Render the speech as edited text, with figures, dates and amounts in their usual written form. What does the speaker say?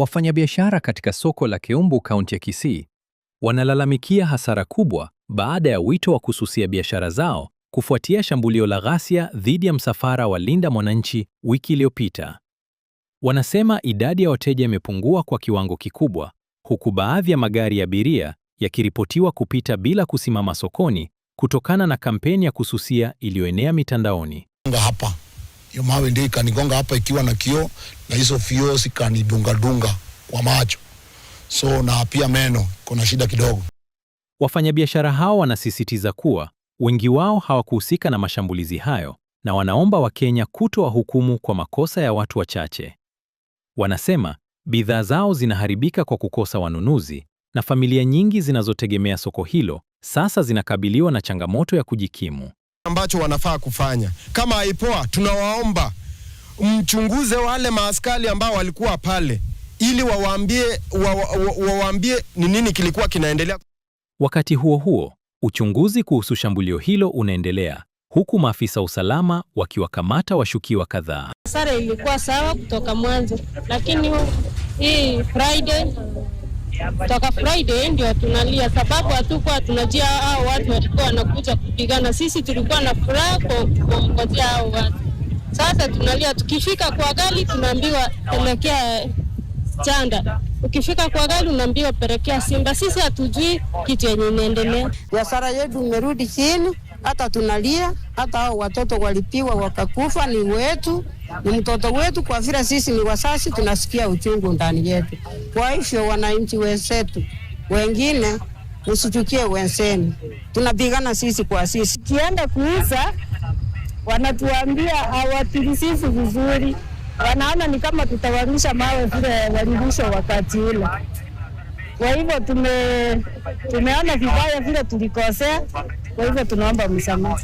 Wafanyabiashara katika soko la Keumbu, kaunti ya Kisii, wanalalamikia hasara kubwa baada ya wito wa kususia biashara zao kufuatia shambulio la ghasia dhidi ya msafara wa Linda Mwananchi wiki iliyopita. Wanasema idadi ya wateja imepungua kwa kiwango kikubwa, huku baadhi ya magari ya abiria yakiripotiwa kupita bila kusimama sokoni kutokana na kampeni ya kususia iliyoenea mitandaoni. Hapa hiyo mawe ndio ikanigonga hapa ikiwa na kioo, na hizo vioo zikanidunga kwa macho. So na pia meno kuna shida kidogo. Wafanyabiashara hao wanasisitiza kuwa wengi wao hawakuhusika na mashambulizi hayo na wanaomba Wakenya kutowahukumu kwa makosa ya watu wachache. Wanasema bidhaa zao zinaharibika kwa kukosa wanunuzi na familia nyingi zinazotegemea soko hilo sasa zinakabiliwa na changamoto ya kujikimu. Ambacho wanafaa kufanya kama haipoa, tunawaomba mchunguze wale maaskari ambao walikuwa pale ili wawaambie ni nini kilikuwa kinaendelea. Wakati huo huo, uchunguzi kuhusu shambulio hilo unaendelea, huku maafisa usalama wakiwakamata washukiwa kadhaa. Sare ilikuwa sawa kutoka mwanzo, lakini hii Friday ndio tunalia, sababu hatukuwa tunajua hao watu walikuwa wanakuja kupigana. Sisi tulikuwa na furaha kwa kungojea hao watu. Sasa tunalia, tukifika kwa gari tunaambiwa pelekea Chanda. Ukifika kwa gari unaambiwa pelekea Simba. Sisi hatujui kitu yenye inaendelea. Biashara yetu imerudi chini, hata tunalia, hata hao watoto walipiwa wakakufa, ni wetu, ni mtoto wetu. Kwa vile sisi ni wazazi, tunasikia uchungu ndani yetu. Kwa hivyo wananchi wenzetu wengine msichukie wenzenu, tunapigana sisi kwa sisi. Kienda kuuza wanatuambia hawatulisifu vizuri, wanaona ni kama tutawarusha mawe vile walirusha wakati ule. Kwa hivyo tumeona vibaya vile tulikosea, kwa hivyo tunaomba msamaha.